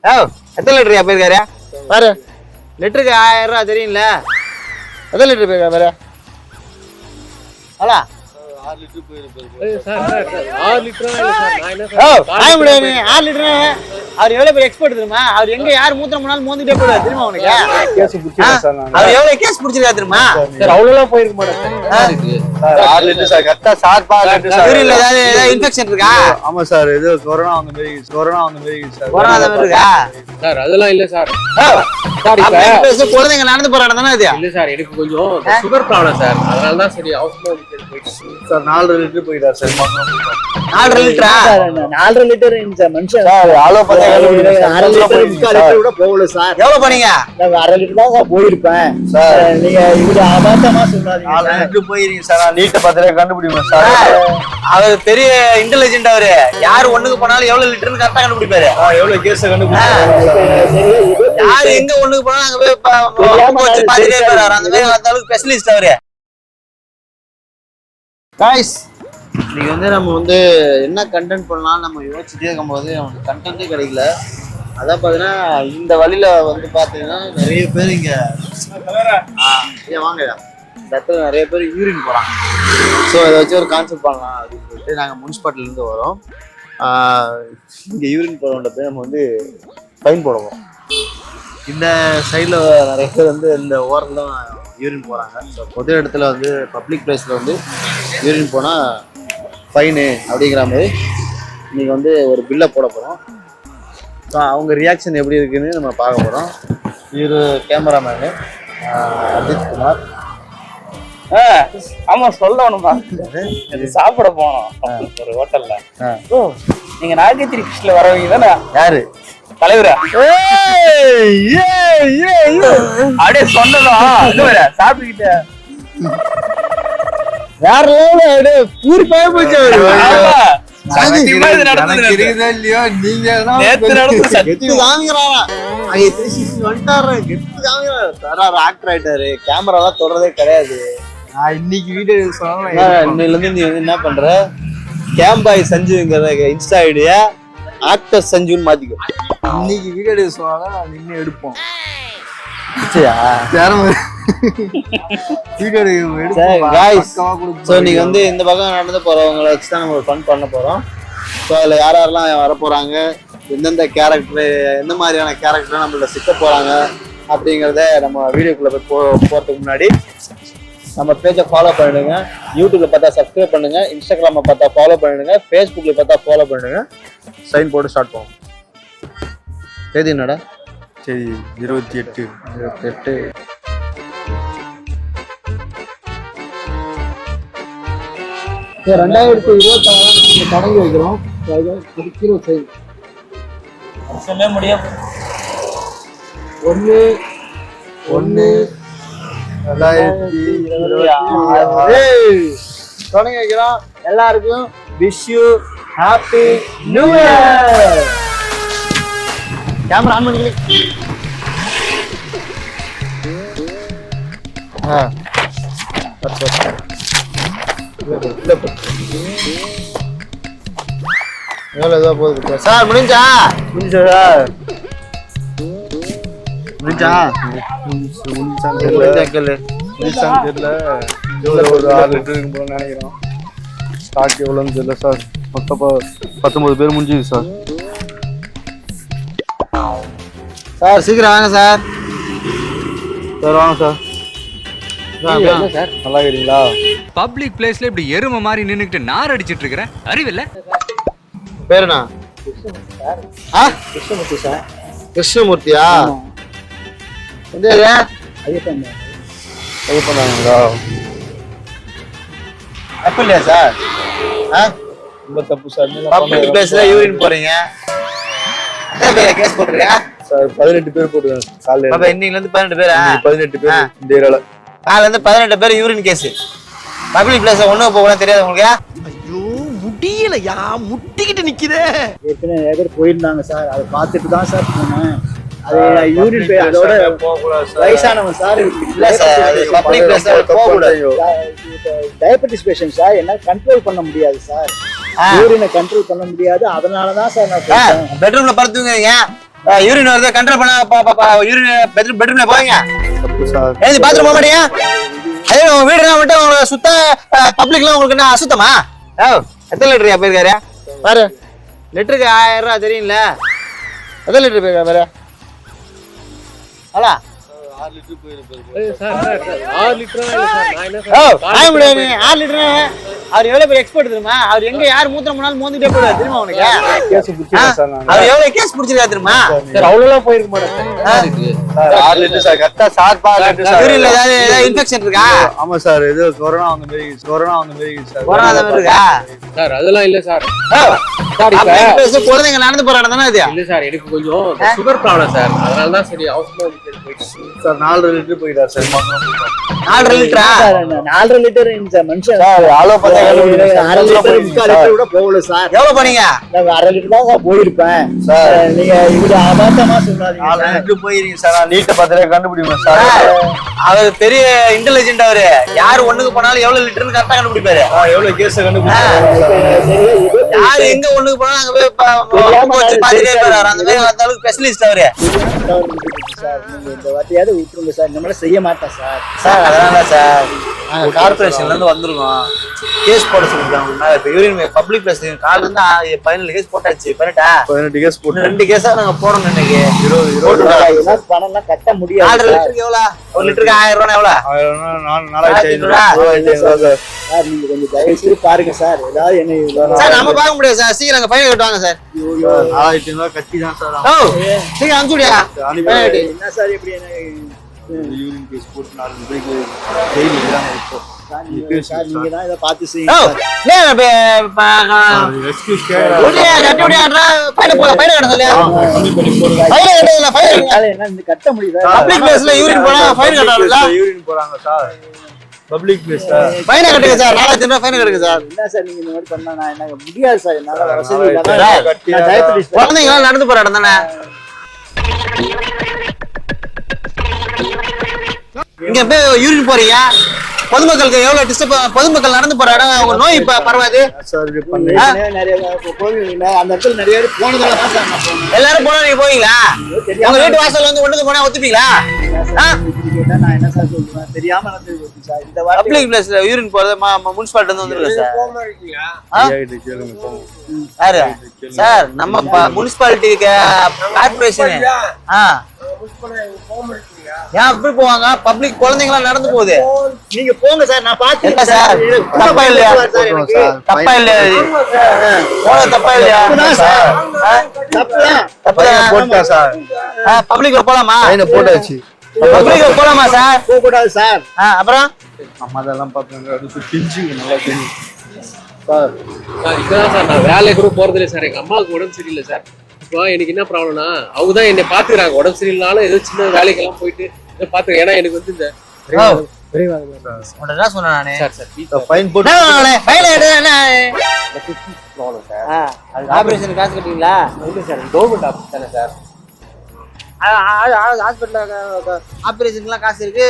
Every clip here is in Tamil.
எத்தனை லிட்டரியா போயிருக்காரு பாரு. லிட்டருக்கு 1000 ரூபா தெரியும்ல. எத்தனை லிட்டர் போயிருக்கா பாரு. ஹலோ 6 லிட்டர் அவர் எவ்வளவு பேர் எக்ஸ்போர்ட் தெரியுமா? அவர் எங்க யார் மூத்திரம் போனாலும் மோந்துட்டே போயிடுவார் தெரியுமா உனக்கு? அவர் எவ்வளவு கேஸ் பிடிச்சிருக்கா தெரியுமா? அவ்வளவு போயிருக்க மாட்டேன். 6 லிட்டர் சார் கரெக்டா சார் ஏதாவது இன்ஃபெக்ஷன் இருக்கா? ஆமா சார், ஏதோ கொரோனா வந்த மாதிரி சார். கொரோனா அந்த மாதிரி இருக்கா சார்? அதெல்லாம் இல்ல சார். குழந்தைங்க நடந்து போற இடம் தானே அது? இல்ல சார், எனக்கு கொஞ்சம் சுகர் ப்ராப்ளம் சார். அதனால தான் சரி அவசரமா சார் 4 லிட்டர் போயிட்டார் சார். 4 லிட்டரா? 4 லிட்டர் மனுஷன் சார் அளவு பார்த்தா 1/2 லிட்டர் கூட போகல சார். எவ்வளவு பண்ணீங்க? 1/2 லிட்டர் தான் சார் போயிருப்பேன் சார். நீங்க இவ்வளவு அபார்த்தமா சொல்லாதீங்க. 4 லிட்டர் போயிருக்கீங்க சார். நீட்ட பார்த்தாலே கண்டுபிடிப்பேன் சார். அவர் பெரிய இன்டெலிஜென்ட். அவரு யாரு ஒண்ணுக்கு போனாலும் எவ்வளவு லிட்டர்னு கரெக்டா கண்டுபிடிப்பாரு. எவ்வளவு கேஸ் கண்டுபிடிப்பாரு. யாரு எங்க ஒண்ணுக்கு போனாலும் அங்க போய் பாத்துட்டே இருப்பாரு. அந்த மாதிரி அந்த அளவுக்கு ஸ்பெஷலிஸ்ட் அவரு. காய்ஸ், இன்னைக்கு வந்து நம்ம வந்து என்ன கண்டென்ட் பண்ணலாம் நம்ம யோசிச்சுட்டே இருக்கும்போது நமக்கு கண்டென்ட்டே கிடைக்கல. அதான் பார்த்தீங்கன்னா இந்த வழியில வந்து பார்த்தீங்கன்னா நிறைய பேர் இங்க வாங்க இந்த இடத்துல நிறைய பேர் யூரின் போகிறாங்க. ஸோ இதை வச்சு ஒரு கான்செப்ட் பண்ணலாம் அப்படின்னு சொல்லிட்டு நாங்கள் முனிசிபாலிட்டிலேருந்து வரோம். இங்கே யூரின் போகிறவங்க போய் நம்ம வந்து ஃபைன் போடுவோம். இந்த சைடில் நிறைய பேர் வந்து இந்த ஓரத்தில் யூரின் போகிறாங்க. ஸோ பொது இடத்துல வந்து பப்ளிக் பிளேஸில் வந்து யூரின் போனால் ஃபைனு அப்படிங்கிற மாதிரி இன்றைக்கி வந்து ஒரு பில்லை போட போகிறோம். ஸோ அவங்க ரியாக்ஷன் எப்படி இருக்குன்னு நம்ம பார்க்க போகிறோம். இவர் கேமராமேனு அஜித் குமார். ஆமா சொல்லணுமா, சாப்பிட போனோம் ஒரு ஹோட்டல்ல. நீங்க நாகேந்திரி கிருஷ்ண வரவங்க தானே? யாரு தலைவரா? அப்படியே சொன்னதும் சாப்பிட்டுக்கிட்ட வேற லெவல்ல பூரி பாய போச்சு. கேமராலாம் தொடரதே கிடையாது. இன்னைக்கு வீடியோ சொன்னா இன்னைல இருந்து நீ வந்து என்ன பண்ற, கேம்பாய் சஞ்சுங்கிற இன்ஸ்டா ஐடியா ஆக்டர் சஞ்சுன்னு மாத்திக்கோ. இன்னைக்கு வீடியோ எடுக்க சொன்னாலும் நான் நின்று எடுப்போம். நீங்க வந்து இந்த பக்கம் நடந்து போறவங்களை வச்சுதான் நம்ம ஃபன் பண்ண போறோம். ஸோ அதுல யார் யாரெல்லாம் வர போறாங்க, எந்தெந்த கேரக்டர், எந்த மாதிரியான கேரக்டர் நம்மள சிக்க போறாங்க அப்படிங்கிறத நம்ம வீடியோக்குள்ள போய் போறதுக்கு முன்னாடி நம்ம பேஜை ஃபாலோ பண்ணிடுங்க. யூடியூப்ல பார்த்தா சப்ஸ்கிரைப் பண்ணுங்க, இன்ஸ்டாகிராம பார்த்தா ஃபாலோ பண்ணிடுங்க, ஃபேஸ்புக்ல பார்த்தா ஃபாலோ பண்ணிடுங்க. சைன் போட்டு ஸ்டார்ட் பண்ணுவோம். தேதி என்னடா? சரி 28 2026 தொடங்கி வைக்கிறோம். சொல்ல முடியும். 1/1/2026 தொடங்கி வைக்கிறோம். எல்லாருக்கும் wish you happy new year. Camera on பண்ணிக்கல. எவ்வளோ இதாக போகுது சார்? முடிஞ்சா சார் முடிஞ்சா தெரியல. ஒரு 6 லிட்டருக்கு போல நினைக்கிறோம். ஸ்டாக் எவ்வளோன்னு தெரியல சார். மொத்தம் 19 பேர் முடிஞ்சுது சார். சார் சீக்கிரம் வாங்க சார். சார் வாங்க சார். நல்லா இருக்கீங்களா? பப்ளிக் பிளேஸ்ல இப்படி எருமை மாதிரி நின்னுக்கிட்டு நார் அடிச்சிட்டு இருக்கிறேன். அறிவில்ல? பேருண்ணா? கிருஷ்ணமூர்த்தி சார். கிருஷ்ணமூர்த்தியா? எந்த ஏரியா? பண்ணாங்களா? தப்பு இல்லையா சார்? ரொம்ப தப்பு சார். பப்ளிக் பிளேஸ்ல யூரின் போறீங்க, கேஸ் போடுறீங்க சார். 18 பேர் போட்டுருக்காங்க காலையில. அப்ப இன்னைக்குல இருந்து 18 பேரா? 18 பேர் இந்த ஏரியால. காலையில இருந்து 18 பேர் யூரின் கேஸ். பப்ளிக் பிளேஸ்ல ஒண்ணு போகலாம் தெரியாது உங்களுக்கு? ஐயோ முடியலையா, முட்டிக்கிட்டு நிக்குதே. ஏற்கனவே நிறைய பேர் போயிருந்தாங்க சார். அதை பார்த்துட்டு தான் சார் போனேன். அது யூரின் போய் அதோட வயசானவன் சார். இல்ல சார், அது பப்ளிக் பிளேஸ்ல போக கூடாது. டயபெட்டிஸ் பேஷண்ட் சார், என்னால கண்ட்ரோல் பண்ண முடியாது சார். யூரினை கண்ட்ரோல் பண்ண முடியாது. அதனாலதான் சார் நான் பெட்ரூம்ல படுத்துங்க. யூரின் வருது கண்ட்ரோல் பண்ண யூரின் பெட்ரூம்ல போவீங்க தப்பு சார். எழுதி பாத்ரூம் போக மாட்டியா அதே உங்க வீடுனா மட்டும் உங்களுக்கு சுத்த பப்ளிக்லாம் உங்களுக்கு என்ன அசுத்தமா எத்தனை லிட்டரியா போயிருக்காரு பாரு லிட்டருக்கு 1000 ரூபா தெரியும்ல எத்தனை லிட்டர் போயிருக்கா பாரு ஹலோ 6 லிட்டரா இல்ல சார் நான் என்ன சார் 6 லிட்டர் அவர் எவ்வளவு பேர் எக்ஸ்போர்ட் தெரியுமா அவர் எங்க யார் மூத்திரம் போனாலும் மோந்துட்டே போடுவார் தெரியுமா உனக்கு கேஸ் பிடிச்சிருக்கேன் சார் நான். அவர் எவ்வளவு கேஸ் பிடிச்சிருக்கா தெரியுமா சார் அவ்வளவுலாம் போயிருக்க மாட்டேன் சார் சார் 6 லிட்டர் சார் கரெக்டா சார் 6 லிட்டர் சார். யூரின்ல ஏதாவது இன்ஃபெக்ஷன் இருக்கா ஆமா சார் இது கொரோனா வந்த மாதிரி சார். கொரோனா தான் இருக்கா சார் அதெல்லாம் இல்ல சார் குழந்தைங்க நடந்து போற இடம் தானே அது இல்ல சார் எனக்கு கொஞ்சம் சுகர் ப்ராப்ளம் சார் அதனால தான் சரி அவசரமா போயிட்டேன் சார் 4 லிட்டர் போயிட்டார் சார். 4 லிட்டரா 4 லிட்டர் இந்த மனுஷன் சார் அளவு பார்த்தா 1/2 லிட்டர் 3/4 லிட்டர் கூட போகல சார். எவ்வளவு பண்ணீங்க நான் 1/2 லிட்டர் தான் சார் போயிருப்பேன் சார். நீங்க இவ்வளவு அபார்த்தமா சொல்லாதீங்க 4 சார். லிட்டர் போயிருக்கீங்க சார். நான் நீட்டை பார்த்தாலே கண்டுபிடிப்பேன் சார். அவர் பெரிய இன்டெலிஜென்ட் அவரு யாரு ஒண்ணுக்கு போனாலும் எவ்வளவு லிட்டர்னு கரெக்டா கண்டுபிடிப்பாரு எவ்வளவு கேஸ் கண்டுபிடிப்பேன். யாரு எங்க ஒண்ணுக்கு போனாலும் அங்க போய் வச்சு பாத்துட்டே இருப்பாரு அந்த மாதிரி அந்த அளவுக்கு ஸ்பெஷலிஸ்ட் அவரு சார் நீங்க இந்த வாட்டியாவது விட்டுருங்க சார் நம்மள செய்ய மாட்டேன் சார். சார் அதனால சார் நாங்க கார்பரேஷன்ல இருந்து வந்திருக்கோம் கேஸ் போட சொல்லிருக்காங்க இப்ப யூரின் பப்ளிக் பிளேஸ் கார்ல இருந்து 15 கேஸ் போட்டாச்சு 18 கேஸ் போட்டு 2 கேஸா நாங்க போடணும் இன்னைக்கு 20 எல்லாம் பணம்லாம் கட்ட 4 முடியாது சார். லிட்டருக்கு எவ்வளவு 1 லிட்டருக்கு 1000 ரூபாய் எவ்வளவு 4500 சார் நீங்க கொஞ்சம் தயவு செய்து பாருங்க சார் ஏதாவது என்ன சார் நம்ம பார்க்க முடியாது சார் சீக்கிரம் அங்க ஃபைன் கட்டுவாங்க சார் 4500 கட்டி தான் சார். ஓ சீக்கிரம் அனுப்பிச்சுடியா என்ன சார் இப்படி என்ன யூரின் கேஸ் போட்டு 4 லிட்டருக்கு டெய்லி இல்லாம இப்போ சார் நீங்க தான் இதை பார்த்து ஓ செய்யுங்க சார். எக்ஸ்கியூஸ் அதனால என்ன இந்த கட்ட முடியுதா பப்ளிக் பிளேஸ்ல யூரின் போனா ஃபைன் கட்டணும்ல யூரின் போறாங்க sir. Public place sir. Fine கட்டுங்க சார் 4000 ரூபாய் ஃபைன் கட்டுங்க சார் என்ன சார் நீங்க இந்த மாதிரி பண்ணா நான் என்ன முடியாது சார் என்னால வசதி சார், இல்லாம நான் diabetes குழந்தைங்க நடந்து போற இடம் தானே இங்க போய் யூரின் போறீங்க பொதுமக்களுக்கு எவ்வளவு டிஸ்டர்ப் பொதுமக்கள் நடந்து போற இடம் அவங்க நோய் பரவாது சார் இது பண்ணி நிறைய போவீங்க அந்த இடத்துல நிறைய பேர் போனதால தான் சார் நான் போனேன். எல்லாரும் போனா நீங்க போவீங்களா உங்க வீட்டு வாசல்ல வந்து ஒண்ணுக்கு போனா ஒத்துப்பீங்களா இப்படி கேட்டா நான் என்ன சார் சொல்லுவேன் தெரியாம நடந்து போச்சு சார் இந்த வாட்டி பப்ளிக் பிளேஸ்ல யூரின் போறது முனிசிபாலிட்டி இருந்து வந்துருக்கு சார் ஐடி கேளுங்க போங்க. யாரு சார் நம்ம முனிசிபாலிட்டி கார்பரேஷன் ஏன் அப்படி போவாங்க பப்ளிக் குழந்தைங்களா நடந்து போகுது நீங்க போங்க சார் நான் பாத்து என்ன சார் தப்பா இல்லையா தப்பா இல்லையா போன தப்பா இல்லையா பையனை போட்டா சார். பப்ளிக்ல போலாமா பையனை போட்டாச்சு. பப்ளிக்ல போலாமா சார் போக கூடாது சார். அப்புறம் அம்மா அதெல்லாம் பார்த்தாங்க. அதுக்கு பிஞ்சுங்க நல்லா தெரியும் சார். சார் இப்பதான் சார் நான் வேலைக்கு கூட போறது இல்லை சார் எங்க அம்மாவுக்கு உடம்பு சரியில்லை சார் இப்போ எனக்கு என்ன ப்ராப்ளம்னா அவங்க தான் என்னை பாத்துக்கிறாங்க உடம்பு சரியில்லைனாலும் ஏதோ சின்ன வேலைக்கெல்லாம் போயிட்டு இதை பாத்துக்கிறேன் ஏன்னா எனக்கு வந்து இந்த உன்கிட்ட என்ன சொன்னேன் நானு சார் சார் ஃபைன் போட்டு ஆபரேஷன் காசு கட்டுவீங்களா இல்லை சார் கவர்மெண்ட் ஆஃபீஸ் தானே சார் ஹாஸ்பிட்டல் ஆபரேஷனுக்குலாம் காசு இருக்கு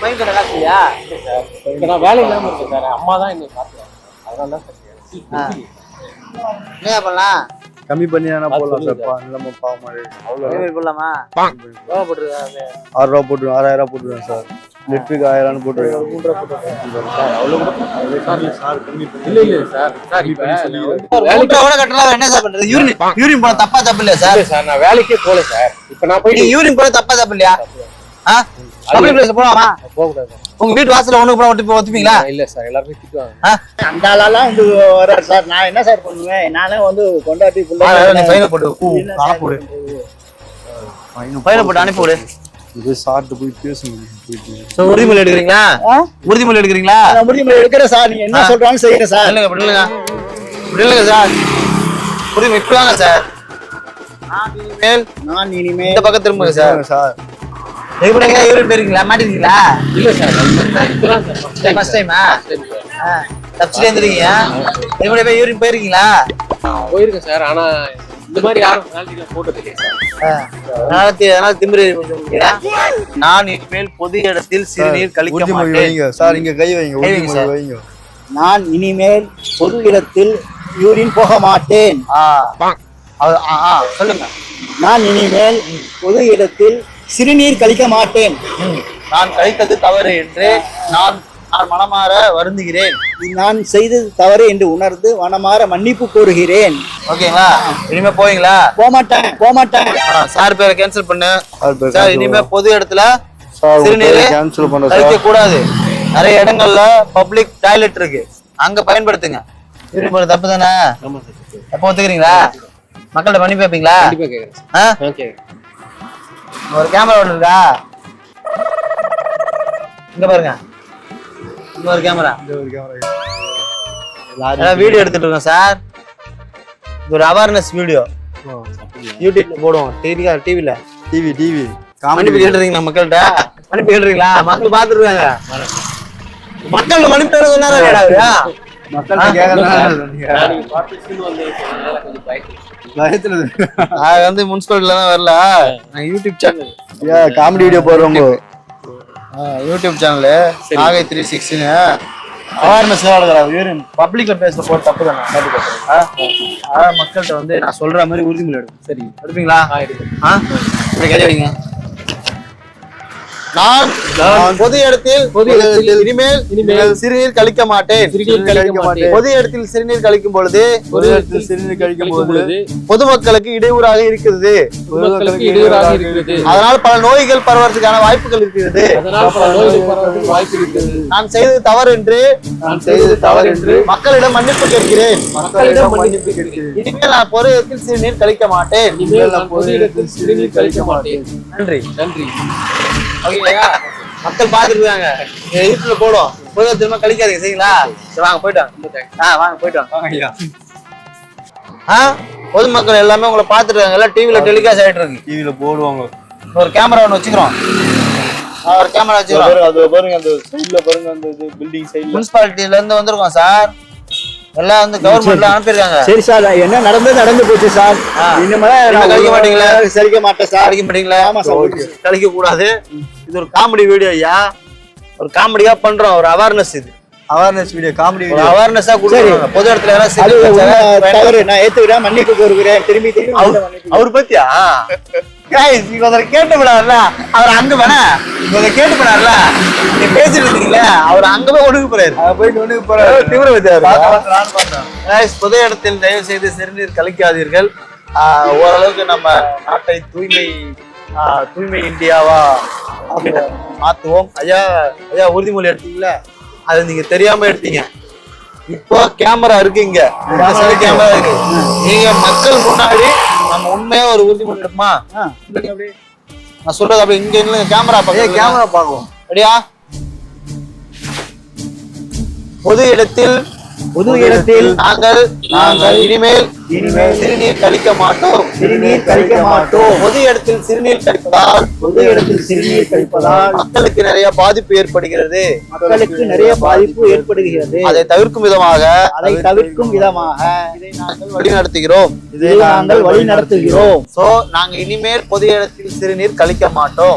ஃபைன் கட்ட காசு இல்லையா இப்போ நான் வேலை இல்லாமல் இருக்கேன் சார் அம்மா தான் என்னை பாத்துக்கிறாங்க அதனால தான் சார் என்ன பண்ணலாம் கம்மி பண்ணி தானே போடலாம் சார். இல்லாம பாவம் மாதிரி பேமெண்ட் பண்ணலாமா எவ்வளோ போட்டுருக்காங்க 6 ரூபா போட்டு 6000 ரூபா போட்டுருவேன் சார். லிட்டருக்கு 1000 போட்டுருவேன். 3 ரூபா இல்லை இல்லை சார் சார் இப்போ வேலைக்கு கூட கட்டலாம் என்ன சார் பண்றது யூரின் போன தப்பா தப்பு இல்லையா சார் சார் நான் வேலைக்கே போகல சார் இப்போ நான் போயிட்டு யூரின் போன தப்பா தப்பு இல்லையா பப்ளிக் பிளேஸ் போலாமா போகக்கூடாது உங்க வீட்டு வாசல்ல ஒண்ணுக்கு போனா ஒத்துப்பீங்களா இல்லை சார் எல்லாருமே திட்டுவாங்க அந்த ஆளெல்லாம் வந்து வர்றாரு சார் நான் என்ன சார் பண்ணுவேன் நானே வந்து கொண்டாட்டி ஃபைனை போட்டு போடு ஃபைனை போட்டு அனுப்பி விடு இது சார்ட்டு போய் பேசுங்க போயிட்டு. சோ உறுதிமொழி எடுக்கிறீங்களா உறுதிமொழி எடுக்கிறீங்களா முடிவு எடுக்கிறேன் சார் நீங்க என்ன சொல்றாங்க செய்யறேன் சார். இல்லைங்க இப்படி இல்லைங்க இப்படி இல்லைங்க சார் உறுதிமொழி இப்படி வாங்க சார் இனிமேல் நான் இனிமே இந்த பக்கம் திரும்புங்க சார் சார் எப்படி யூரின் போயிருக்கீங்களா மாட்டிருக்கீங்களா இல்லை சார் இப்பதான் சார் ஃபர்ஸ்ட் டைமா சரி சார் தப்பிச்சுட்டு இருந்திருக்கீங்க எப்படி போய் யூரின் போயிருக்கீங்களா போயிருக்கேன் சார் ஆனா இந்த மாதிரி யாரும் வேலைக்கு போட்டது இல்லையா சார் அதனால திமிரு நான் இனிமேல் பொது இடத்தில் சிறுநீர் கழிக்க உறுதிமொழி மாட்டேன் வைங்க சார். இங்க கை வைங்க. உறுதிமொழி சார். வைங்க. நான் இனிமேல் பொது இடத்தில் யூரின் போக மாட்டேன். சொல்லுங்க நான் இனிமேல் பொது இடத்தில் சிறுநீர் கழிக்க மாட்டேன். நான் கழித்தது தவறு என்று நான் நான் மனமாற வருந்துகிறேன். நான் செய்தது தவறு என்று உணர்ந்து மனமாற மன்னிப்பு கோருகிறேன். ஓகேங்களா? இனிமே போவீங்களா? போமாட்டேன். சார் பேரை கேன்சல் பண்ணு. சார் பேர் சார் cancel இனிமே பொது இடத்துல சார் சிறுநீர் கேன்சல் பண்ண கழிக்க சார். கூடாது. நிறைய இடங்கள்ல பப்ளிக் டாய்லெட் இருக்கு, அங்க பயன்படுத்துங்க. சிறுநீர் தப்பு தானே? எப்போ ஒத்துக்கிறீங்களா? மக்கள்கிட்ட பண்ணி பார்ப்பீங்களா? கண்டிப்பா கேக்குறேன் சார். ஆ? ஓகே. ஒரு கேமரா ஒன்று இருக்கா? இங்க பாருங்க, இங்க ஒரு கேமரா. வீடியோ எடுத்துட்டு இருக்கோம் சார். இது ஒரு அவேர்னஸ் வீடியோ, யூடியூப்ல போடுவோம். டிவில டிவி மன்னிப்பு கேட்டுறீங்களா மக்கள்கிட்ட? மன்னிப்பு கேட்டுறீங்களா? மக்கள் பாத்துருக்காங்க. மக்கள் மன்னிப்பு கேட்க சொன்னாரா? மக்கள் கேட்கறதுனால நீங்க பார்த்துட்டு வந்தீங்க சார், அதனால கொஞ்சம் பயத்துல. பயத்துல நான் வந்து முனிசிபாலிட்டில தான் வரல, நான் யூடியூப் சேனல் காமெடி வீடியோ போடுறவங்க யூடியூப் சேனலு நாகை 360 அவேர்னஸ் நடக்கிறாங்க. பப்ளிக்ல பேச போற தப்பு தானே? அதான் மக்கள்கிட்ட வந்து நான் சொல்ற மாதிரி உறுதிமொழி எடுக்கும். சரி. எடுப்பீங்களா? எடுக்கிறேன். இப்படி கை வைங்க. நான் பொது இடத்தில் இனிமேல் சிறுநீர் கழிக்க மாட்டேன். பொது இடத்தில் சிறுநீர் கழிக்கும் பொழுது சிறுநீர் கழிக்கும் போது பொதுமக்களுக்கு இடையூறாக இருக்கிறது. பொதுமக்களுக்கு இடையூறாக இருக்கிறது. அதனால் பல நோய்கள் பரவறதுக்கான வாய்ப்புகள் இருக்கிறது. அதனால் பல நோய்கள் பரவறதுக்கு வாய்ப்பு இருக்கிறது. நான் செய்தது தவறு என்று மக்களிடம் மன்னிப்பு கேட்கிறேன். மக்களிடம் மன்னிப்பு கேட்கிறேன். இனிமேல் நான் பொது இடத்தில் சிறுநீர் கழிக்க மாட்டேன். இனிமேல் நான் பொது இடத்தில் சிறுநீர் கழிக்க மாட்டேன். நன்றி. நன்றி. ஓகேங்களா? மக்கள் பாத்துருக்காங்க, யூடியூப்ல போடும். பொது திரும்ப கழிக்காதீங்க, சரிங்களா? சரி, வாங்க போயிட்டு வாங்க. வாங்க போயிட்டு வாங்க. பொதுமக்கள் எல்லாமே உங்களை பாத்துட்டு இருக்காங்க. எல்லாம் டிவில டெலிகாஸ்ட் ஆயிட்டு இருக்கு. டிவில போடுவாங்க. ஒரு கேமரா ஒன்று வச்சுக்கிறோம். ஒரு கேமரா வச்சுக்கிறோம். அது பாருங்க, அந்த சைடுல பாருங்க, அந்த பில்டிங் சைடுல முனிசிபாலிட்டில இருந்து வந்திருக்கோம் சார். எல்லாம் வந்து கவர்மெண்ட்ல அனுப்பியிருக்காங்க. சரி சார், என்ன நடந்து போச்சு சார். இனிமேல் நான் கழிக்க மாட்டீங்களா? சரிக்க மாட்டேன் சார். கழிக்க மாட்டீங்களா? ஆமா சார். கழிக்க கூடாது. இது ஒரு காமெடி வீடியோ ஐயா. ஒரு காமெடியா பண்றோம். ஒரு அவேர்னஸ், இது அவேர்னஸ் வீடியோ, காமெடி ஒரு வீடியோ. அவேர்னஸா கொடுக்குறாங்க. பொது இடத்துல எல்லாம் அது சிறுநீர் தவறு, நான் ஏத்துக்கிறேன், மன்னிப்பு கோருகிறேன். திரும்பி அவர் பத்தியா நீங்க அதை கேட்டு விடாருல, அவர் அங்க வேணா இவங்க கேட்டு விடாருல, நீ பேசிட்டு இருக்கீங்களா? அவர் அங்கவே ஒடுங்க போறாரு. போயிட்டு ஒண்ணு போறாரு. தீவிர பொது இடத்தில் தயவு செய்து சிறுநீர் கழிக்காதீர்கள். ஓரளவுக்கு நம்ம நாட்டை தூய்மை இந்தியாவா மாத்துவோம். ஐயா உறுதிமொழி எடுத்தீங்களா? அது நீங்க தெரியாம எடுத்தீங்க. இப்போ கேமரா இருக்கு, இங்க கேமரா இருக்கு. நீங்க மக்கள் முன்னாடி நம்ம உண்மையா ஒரு உறுதிமொழி எடுப்போமா? நான் சொல்றது அப்படி இங்க இல்ல, கேமரா பார்க்கும். ரெடியா? பொது இடத்தில் நாங்கள் இனிமேல் சிறுநீர் கழிக்க மாட்டோம். பொது இடத்தில் சிறுநீர் கழிப்பதால் மக்களுக்கு நிறைய பாதிப்பு ஏற்படுகிறது. அதை தவிர்க்கும் விதமாக இதை நாங்கள் வழிநடத்துகிறோம். சோ நாங்க இனிமேல் பொது இடத்தில் சிறுநீர் கழிக்க மாட்டோம்.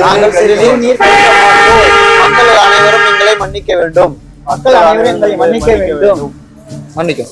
நாங்கள் சிறுநீர் கழிக்க மாட்டோம். மக்கள் அனைவரும் எங்களை மன்னிக்க வேண்டும். மன்னிக்கும்.